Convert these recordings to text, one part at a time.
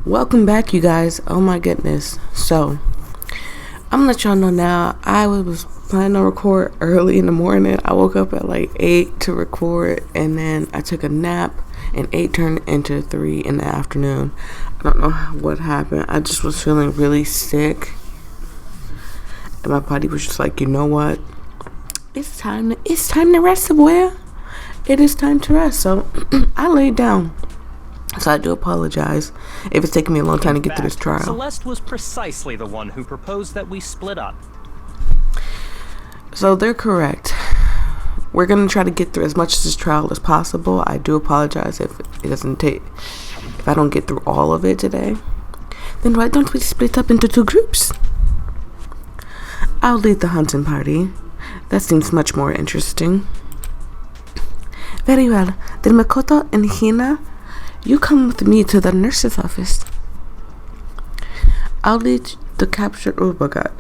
Welcome back, you guys. Oh my goodness. So I'm gonna let y'all know now, I was planning to record early in the morning. I woke up at like 8 to record, and then I took a nap, and 8 turned into 3 in the afternoon. I don't know what happened. I just was feeling really sick, and my body was just like, you know what, it's time to rest, Voyia. It is time to rest. So I laid down. So I do apologize if it's taking me a long time to get through this trial. Celeste was precisely the one who proposed that we split up. So they're correct. We're going to try to get through as much of this trial as possible. I do apologize if I don't get through all of it today. Then why don't we split up into 2 groups? I'll lead the hunting party. That seems much more interesting. Very well. Then Makoto and Hina, you come with me to the nurse's office. I'll lead the capture. Oh my god.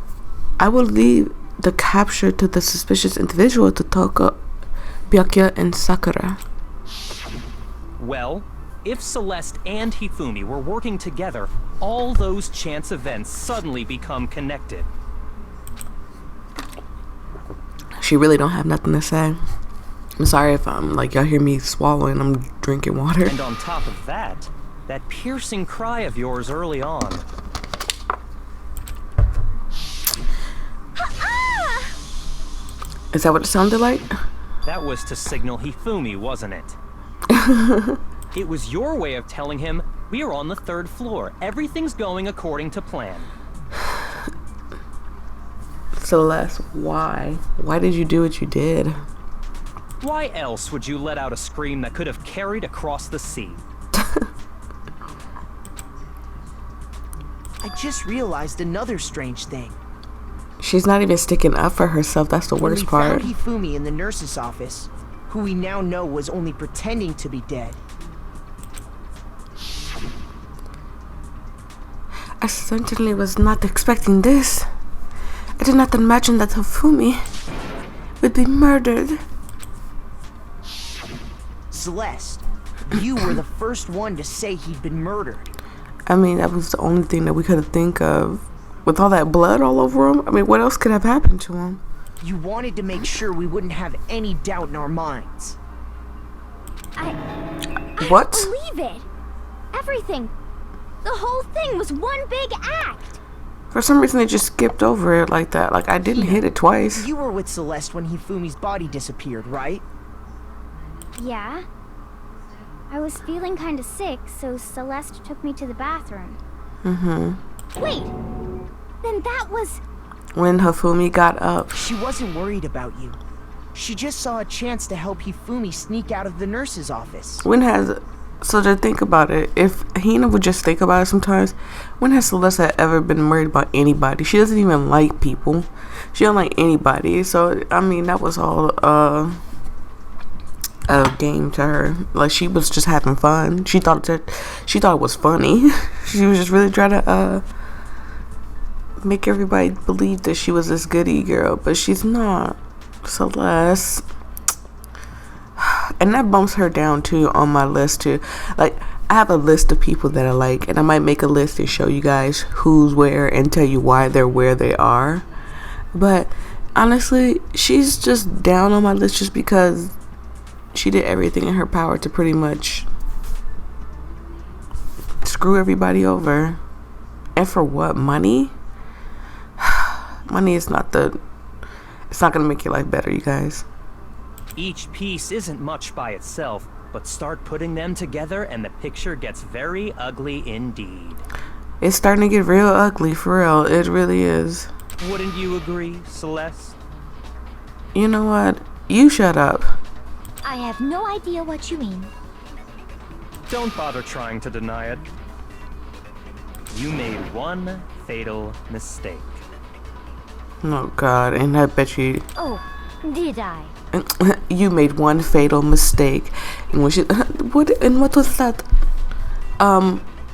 I will lead the capture to the suspicious individual to Toko, Byakuya, and Sakura. Well, if Celeste and Hifumi were working together, all those chance events suddenly become connected. She really don't have nothing to say. I'm sorry if y'all hear me swallowing. I'm drinking water. And on top of that, that piercing cry of yours early on. Is that what it sounded like? That was to signal Hifumi, wasn't it? It was your way of telling him, we are on the 3rd floor. Everything's going according to plan. Celeste, why? Why did you do what you did? Why else would you let out a scream that could have carried across the sea? I just realized another strange thing. She's not even sticking up for herself. That's the worst part. When we found Hifumi in the nurse's office, who we now know was only pretending to be dead. I certainly was not expecting this. I did not imagine that Hifumi would be murdered. Celeste, you were the first one to say he'd been murdered. I mean, that was the only thing that we could think of. With all that blood all over him, I mean, what else could have happened to him? You wanted to make sure we wouldn't have any doubt in our minds. I What? don't believe it. Everything. The whole thing was one big act. For some reason, they just skipped over it like that. Like, I didn't hit it twice. You were with Celeste when Hifumi's body disappeared, right? Yeah. I was feeling kind of sick, so Celeste took me to the bathroom. Wait! Then that was... When Hifumi got up. She wasn't worried about you. She just saw a chance to help Hifumi sneak out of the nurse's office. So to think about it, if Hina would just think about it sometimes, when has Celeste ever been worried about anybody? She doesn't even like people. She don't like anybody. So, I mean, that was all a game to her. Like, she was just having fun. She thought it was funny. She was just really trying to make everybody believe that she was this goody girl, but she's not. Celeste. And that bumps her down too on my list too. Like, I have a list of people that I like, and I might make a list and show you guys who's where and tell you why they're where they are. But honestly, she's just down on my list just because she did everything in her power to pretty much screw everybody over. And for what? Money? Money is it's not gonna make your life better, you guys. Each piece isn't much by itself, but start putting them together and the picture gets very ugly indeed. It's starting to get real ugly, for real. It really is. Wouldn't you agree, Celeste? You know what? You shut up. I have no idea what you mean. Don't bother trying to deny it. You made one fatal mistake. Oh God, and I bet you... Oh, did I? You made one fatal mistake. And what was that?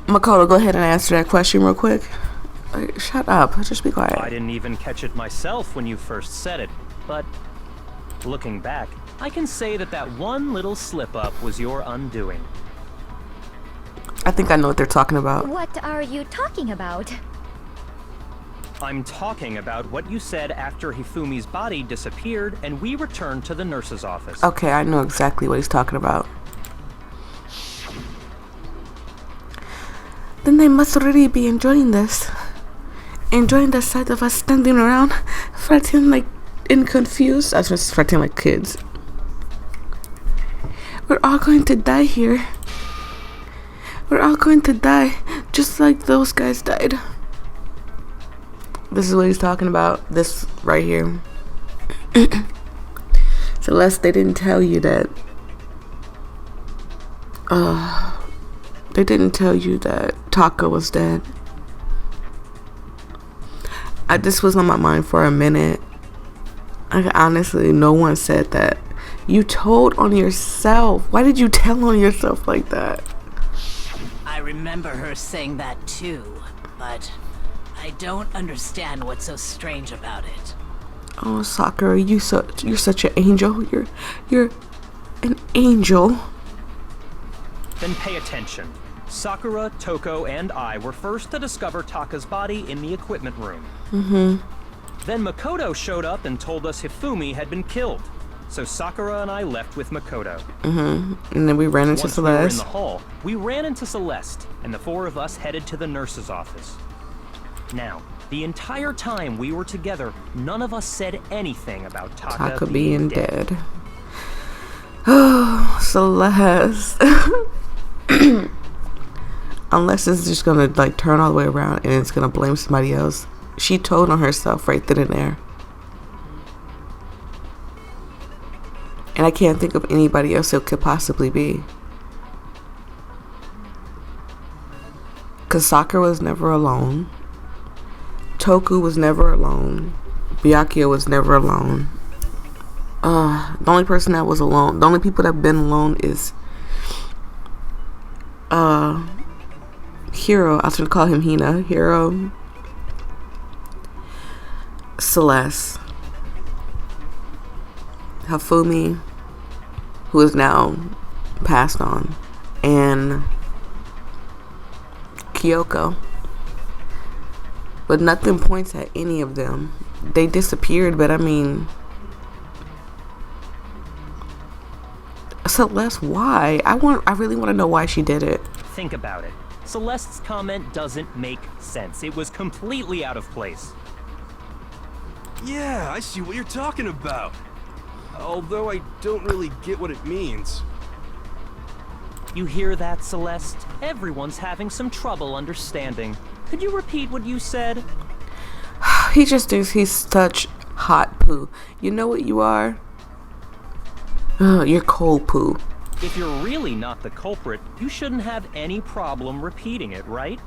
Makoto, go ahead and answer that question real quick. Shut up. Just be quiet. I didn't even catch it myself when you first said it, but looking back, I can say that one little slip-up was your undoing. I think I know what they're talking about. What are you talking about? I'm talking about what you said after Hifumi's body disappeared and we returned to the nurse's office. Okay, I know exactly what he's talking about. Then they must really be enjoying this. Enjoying the sight of us standing around, fretting like and confused. I was just fretting like kids. We're all going to die here. We're all going to die, just like those guys died. This is what he's talking about. This right here. Celeste, they didn't tell you that. They didn't tell you that Taka was dead. This was on my mind for a minute. Honestly, no one said that. You told on yourself. Why did you tell on yourself like that? I remember her saying that too, but I don't understand what's so strange about it. Oh, Sakura, you're such an angel. You're an angel. Then pay attention. Sakura, Toko, and I were first to discover Taka's body in the equipment room. Then Makoto showed up and told us Hifumi had been killed. So Sakura and I left with Makoto. And then we ran into Once we were in Celeste. the hall, we ran into Celeste, and the four of us headed to the nurse's office. Now, the entire time we were together, none of us said anything about Taka being dead. Oh, Celeste. Unless it's just gonna like turn all the way around and it's gonna blame somebody else. She told on herself right then and there. And I can't think of anybody else it could possibly be. Cause Sakura was never alone. Toku was never alone. Byakuya was never alone. The only person that was alone, the only people that have been alone is Hiro. I was gonna call him Hina. Hiro, Celeste, Hifumi, who is now passed on, and Kyoko. But nothing points at any of them. They disappeared, but I mean, Celeste, why? I really want to know why she did it. Think about it. Celeste's comment doesn't make sense. It was completely out of place. Yeah, I see what you're talking about. Although I don't really get what it means. You hear that, Celeste? Everyone's having some trouble understanding. Could you repeat what you said? He just thinks he's such hot poo. You know what you are? You're cold poo. If you're really not the culprit, you shouldn't have any problem repeating it, right?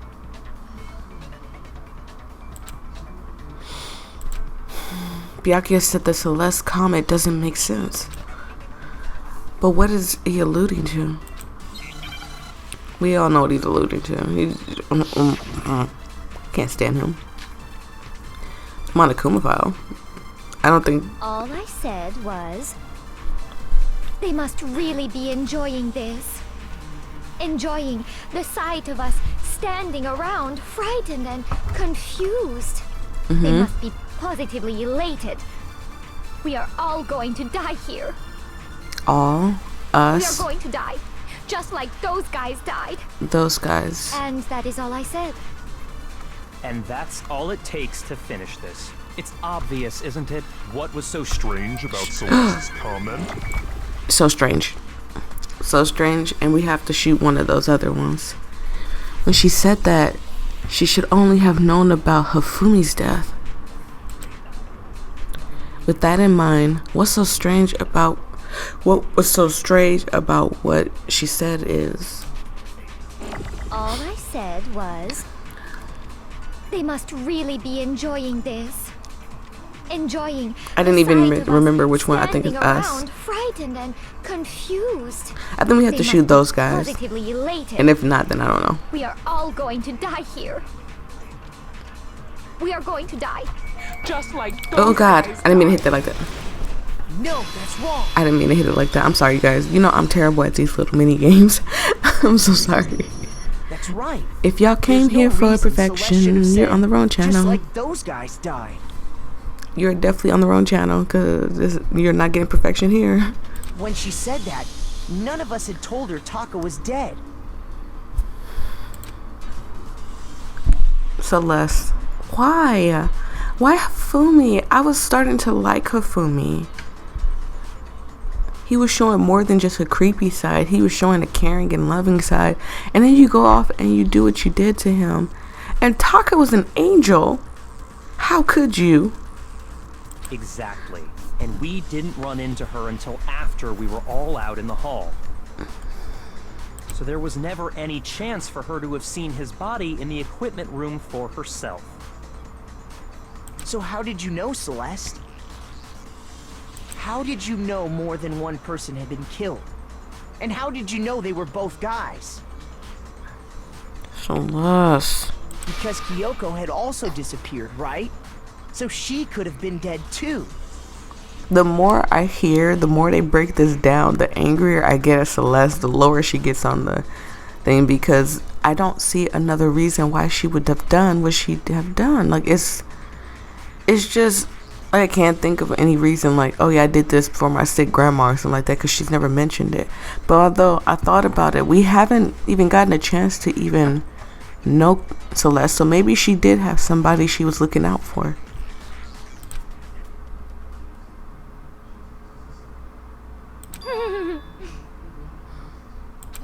Byakuya said the Celeste comment doesn't make sense. But what is he alluding to? We all know what he's alluding to. Can't stand him. Monokuma file. I don't think. All I said was, they must really be enjoying this. Enjoying the sight of us standing around, frightened and confused. They must be positively elated. We are all going to die here. All us. We are going to die, just like those guys died. Those guys. And that is all I said. And that's all it takes to finish this. It's obvious, isn't it? What was so strange about Celeste's comment? So strange. So strange, and we have to shoot one of those other ones. When she said that, she should only have known about Hifumi's death. With that in mind, what was so strange about what she said is, All I said was, they must really be enjoying this. Enjoying. I didn't even remember which one. I think it's us. Around, frightened and confused. I think we have to shoot those guys. Positively elated. And if not, then I don't know. We are all going to die here. We are going to die. Just like Oh those God, guys I didn't mean to died. hit that like that. No, that's wrong. I didn't mean to hit it like that. I'm sorry, you guys. You know I'm terrible at these little mini games. I'm so sorry. That's right. If y'all came There's no here for reason Celeste should perfection, have you're said, on the wrong channel. Just like those guys died. You're definitely on the wrong channel because you're not getting perfection here. When she said that, none of us had told her Taka was dead. Celeste, why? Why Hifumi? I was starting to like Hifumi. He was showing more than just a creepy side. He was showing a caring and loving side. And then you go off and you do what you did to him. And Taka was an angel. How could you? Exactly. And we didn't run into her until after we were all out in the hall. So there was never any chance for her to have seen his body in the equipment room for herself. So how did you know, Celeste? How did you know more than one person had been killed? And how did you know they were both guys? Celeste. Because Kyoko had also disappeared, right? So she could have been dead too. The more I hear, the more they break this down, the angrier I get at Celeste, the lower she gets on the thing, because I don't see another reason why she would have done what she'd have done. Like, it's just, I can't think of any reason like, oh yeah, I did this for my sick grandma or something like that, because she's never mentioned it. But although I thought about it, we haven't even gotten a chance to even know Celeste, so maybe she did have somebody she was looking out for.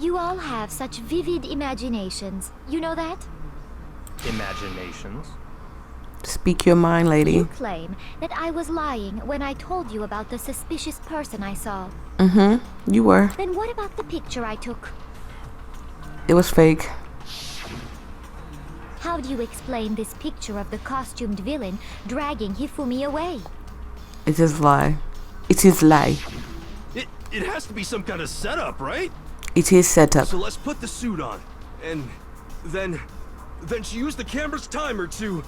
You all have such vivid imaginations. You know that? Imaginations. Speak your mind, lady. You claim that I was lying when I told you about the suspicious person I saw. You were. Then what about the picture I took? It was fake. How do you explain this picture of the costumed villain dragging Hifumi away? It's his lie. It's his lie. It has to be some kind of setup, right? It's his setup. So let's put the suit on, and then she used the camera's timer to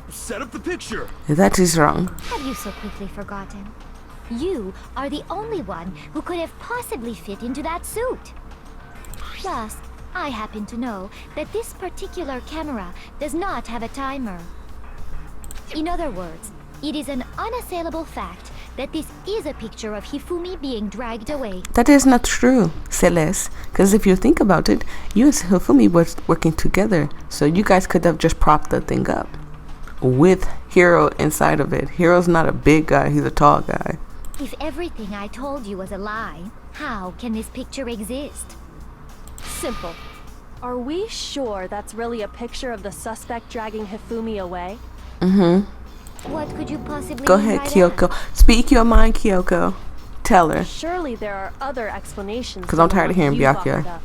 set up the picture. That is wrong. Have you so quickly forgotten? You are the only one who could have possibly fit into that suit. Plus, I happen to know that this particular camera does not have a timer. In other words, it is an unassailable fact that this is a picture of Hifumi being dragged away. That is not true, Celeste. Because if you think about it, you and Hifumi were working together. So you guys could have just propped the thing up with Hiro inside of it. Hiro's not a big guy, he's a tall guy. If everything I told you was a lie, how can this picture exist? Simple. Are we sure that's really a picture of the suspect dragging Hifumi away? What could you possibly Go mean ahead, by that? Kyoko. Speak your mind, Kyoko. Tell her. Surely there are other explanations. 'Cause I'm than the tired of one hearing you Byakuya. offered up.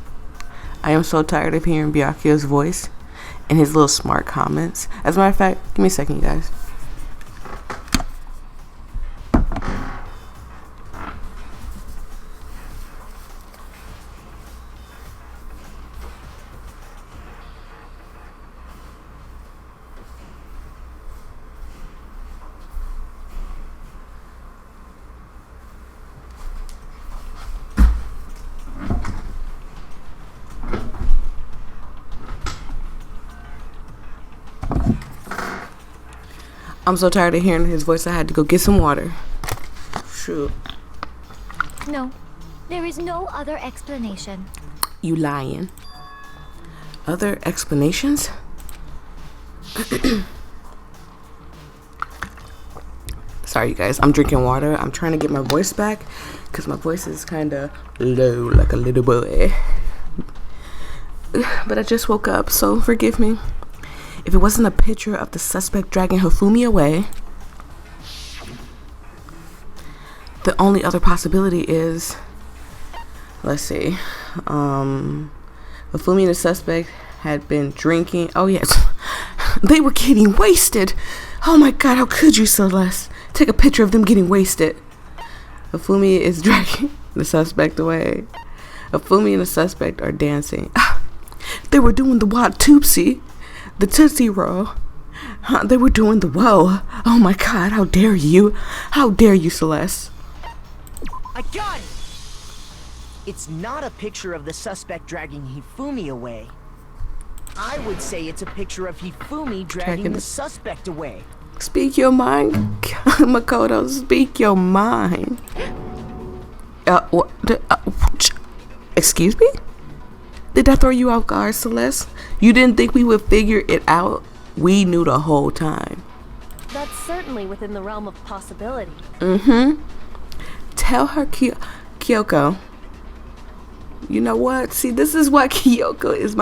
I am so tired of hearing Byakuya's voice and his little smart comments. As a matter of fact, give me a second, you guys. I'm so tired of hearing his voice, I had to go get some water. Shoot. No, there is no other explanation. You lying. Other explanations? Sorry, you guys. I'm drinking water. I'm trying to get my voice back because my voice is kind of low, like a little boy. But I just woke up, so forgive me. If it wasn't a picture of the suspect dragging Hifumi away, the only other possibility is, let's see, Hifumi and the suspect had been drinking. Oh yes, they were getting wasted. Oh my god, how could you, Celeste? Take a picture of them getting wasted. Hifumi is dragging the suspect away. Hifumi and the suspect are dancing. They were doing the wild tootsie, the tootsie roll. They were doing the whoa. Oh my god, how dare you? How dare you, Celeste? I got it! It's not a picture of the suspect dragging Hifumi away. I would say it's a picture of Hifumi dragging the suspect away. Speak your mind, Makoto. Speak your mind. What, excuse me? Did that throw you off guard, Celeste? You didn't think we would figure it out? We knew the whole time. That's certainly within the realm of possibility. Tell her, Kyoko. You know what? See, this is why Kyoko is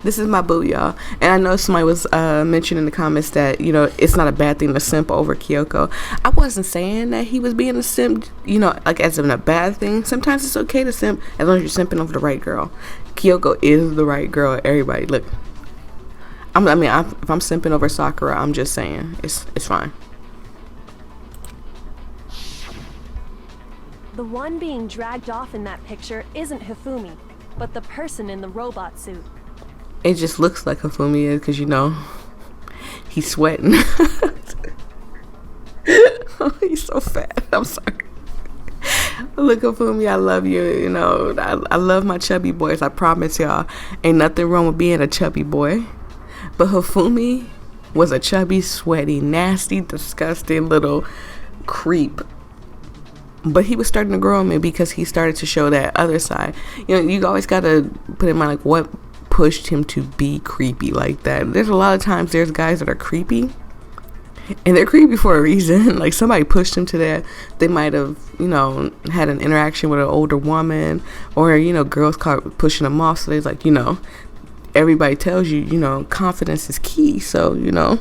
this is my boo, y'all. And I know somebody was mentioning in the comments that, you know, it's not a bad thing to simp over Kyoko. I wasn't saying that he was being a simp, you know, like as in a bad thing. Sometimes it's okay to simp as long as you're simping over the right girl. Kyoko is the right girl. Everybody, look. If I'm simping over Sakura, I'm just saying it's fine. The one being dragged off in that picture isn't Hifumi, but the person in the robot suit. It just looks like Hifumi is because, you know, he's sweating. Oh, he's so fat. I'm sorry. Look, Hifumi, I love you. You know, I love my chubby boys. I promise y'all. Ain't nothing wrong with being a chubby boy. But Hifumi was a chubby, sweaty, nasty, disgusting little creep. But he was starting to grow on me because he started to show that other side. You know, you always got to put in mind, like, what pushed him to be creepy like that. There's a lot of times there's guys that are creepy. And they're creepy for a reason. Like, somebody pushed them to that. They might have, you know, had an interaction with an older woman. Or, you know, girls caught pushing them off. So they're like, you know, everybody tells you, you know, confidence is key. So, you know.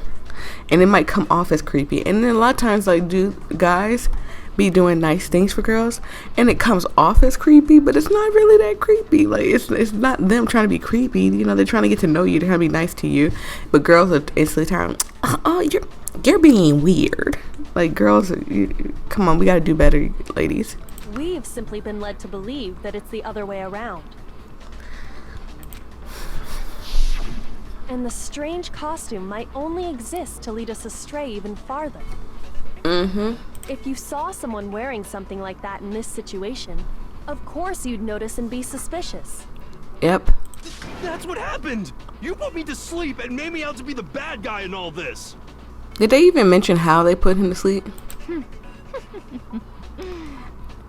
And it might come off as creepy. And then a lot of times, like, guys be doing nice things for girls and it comes off as creepy, but it's not really that creepy. Like, it's not them trying to be creepy, you know. They're trying to get to know you, they're trying to be nice to you, but girls are instantly tired. Oh, you're being weird. Like, girls, come on, we gotta do better, ladies. We've simply been led to believe that it's the other way around. And the strange costume might only exist to lead us astray even farther. If you saw someone wearing something like that in this situation, of course you'd notice and be suspicious. Yep. That's what happened! You put me to sleep and made me out to be the bad guy in all this! Did they even mention how they put him to sleep?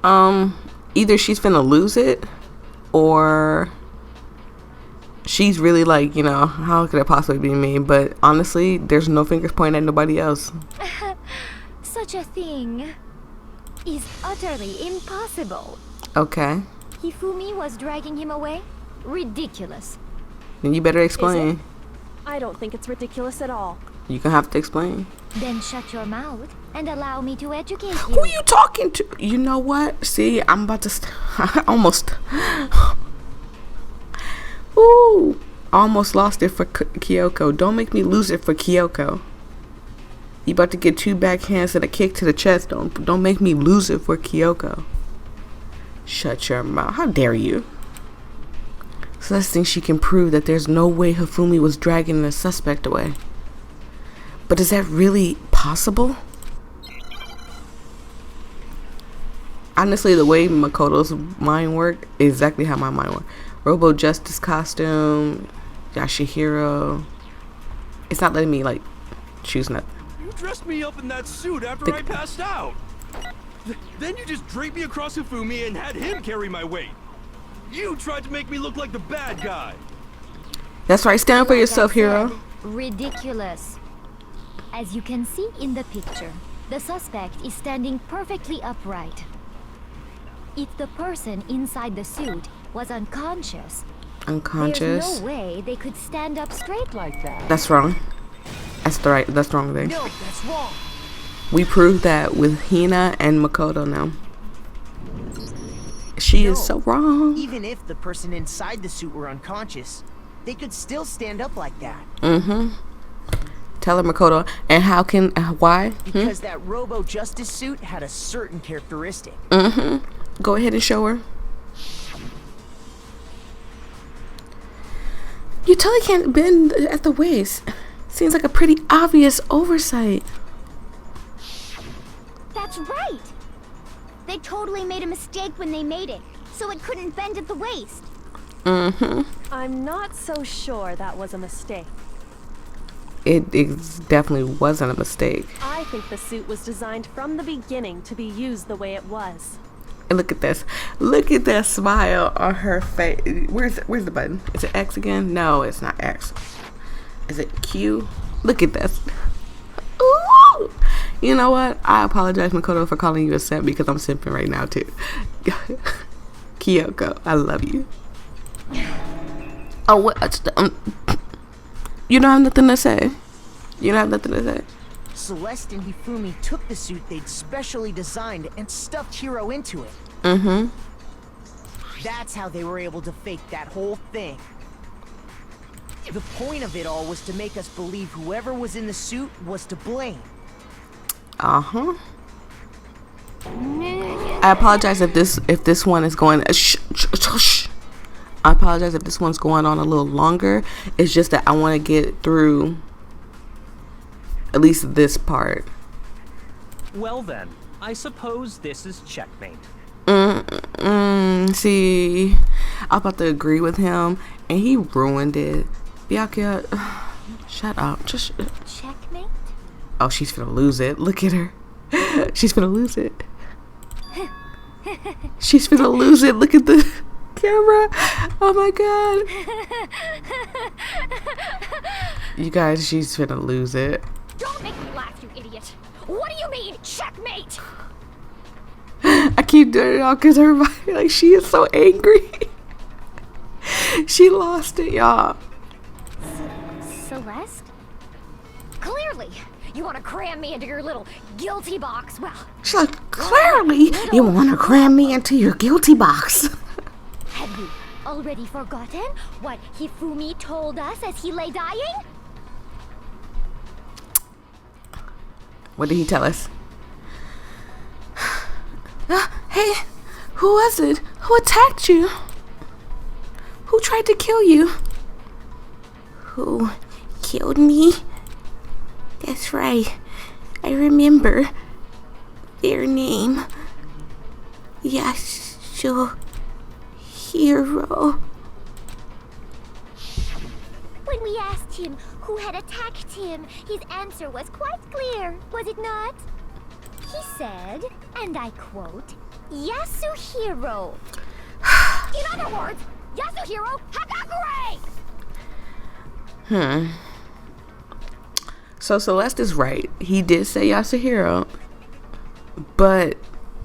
Either she's finna lose it, or she's really like, you know, how could it possibly be me? But honestly, there's no fingers pointing at nobody else. Such a thing is utterly impossible. Okay. Hifumi was dragging him away? Ridiculous. Then you better explain. I don't think it's ridiculous at all. You're gonna have to explain. Then shut your mouth and allow me to educate you. Who are you talking to? You know what? See, I'm about to I almost ooh, almost lost it for Kyoko. Don't make me lose it for Kyoko. You about to get 2 backhands and a kick to the chest. Don't make me lose it for Kyoko. Shut your mouth. How dare you? Celeste thinks she can prove that there's no way Hifumi was dragging the suspect away. But is that really possible? Honestly, the way Makoto's mind worked is exactly how my mind worked. Robo Justice costume, Yashihiro. It's not letting me, like, choose nothing. You dressed me up in that suit after I passed out. Then you just draped me across Hifumi and had him carry my weight. You tried to make me look like the bad guy. That's right. Stand for yourself, hero. Ridiculous. As you can see in the picture, the suspect is standing perfectly upright. If the person inside the suit was unconscious, there's no way they could stand up straight like that. That's wrong. That's the wrong thing. No, that's wrong. We proved that with Hina and Makoto now. She is so wrong. Even if the person inside the suit were unconscious, they could still stand up like that. Tell her, Makoto. And how can, why? Because that Robo Justice suit had a certain characteristic. Go ahead and show her. You totally can't bend at the waist. Seems like a pretty obvious oversight. That's right. They totally made a mistake when they made it, so it couldn't bend at the waist. I'm not so sure that was a mistake. It definitely wasn't a mistake. I think the suit was designed from the beginning to be used the way it was. And look at this. Look at that smile on her face. Where's the button? Is it X again? No, it's not X. Is it Q? Look at this. Ooh! You know what? I apologize, Makoto, for calling you a simp because I'm simping right now too. Kyoko, I love you. Oh, what? You don't have nothing to say. You don't have nothing to say. Celeste and Hifumi took the suit they'd specially designed and stuffed Hiro into it. That's how they were able to fake that whole thing. The point of it all was to make us believe whoever was in the suit was to blame. I apologize if this one is going. I apologize if this one's going on a little longer. It's just that I want to get through at least this part. Well then, I suppose this is checkmate. See, I'm about to agree with him, and he ruined it. Byakuya, shut up. Just Checkmate? oh, she's gonna lose it. Look at her. She's gonna lose it. She's gonna lose it. Look at the camera. Oh my god. You guys, she's gonna lose it. Don't make me laugh, you idiot. What do you mean, checkmate? I keep doing it all because everybody, like, she is so angry. She lost it, y'all. Celeste? Clearly, you want to cram me into your little guilty box. Well, She's like, clearly, you want to cram me into your guilty box. have you already forgotten what Hifumi told us as he lay dying? What did he tell us? Hey, who was it? Who attacked you? Who tried to kill you? Who killed me? That's right. I remember their name. Yasuhiro. When we asked him who had attacked him, his answer was quite clear, was it not? He said, and I quote, Yasuhiro. In other words, Yasuhiro Hagakure! So Celeste is right. He did say Yasuhiro, but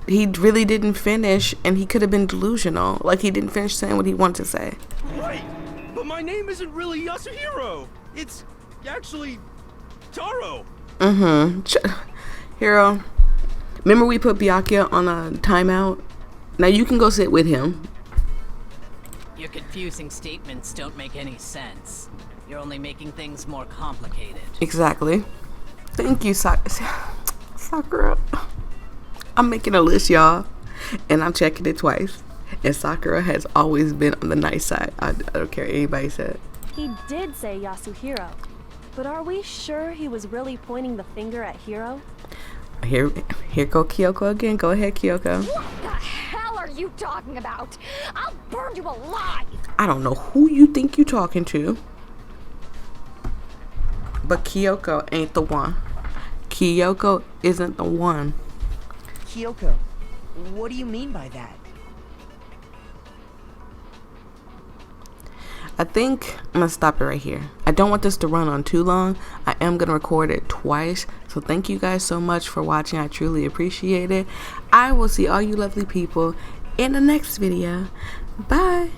he really didn't finish, and he could have been delusional. Like, he didn't finish saying what he wanted to say. Right, but my name isn't really Yasuhiro. It's actually Taro. Hiro, remember we put Byakuya on a timeout? Now you can go sit with him. Your confusing statements don't make any sense. You're only making things more complicated. Exactly. Thank you, Sakura. I'm making a list, y'all, and I'm checking it twice. And Sakura has always been on the nice side. I don't care what anybody said. He did say Yasuhiro, but are we sure he was really pointing the finger at Hiro? Here go Kyoko again. Go ahead, Kyoko. What the hell are you talking about? I'll burn you alive! I don't know who you think you're talking to, but Kyoko ain't the one. Kyoko isn't the one. Kyoko, what do you mean by that? I think I'm gonna stop it right here. I don't want this to run on too long. I am gonna record it twice. So thank you guys so much for watching. I truly appreciate it. I will see all you lovely people in the next video. Bye.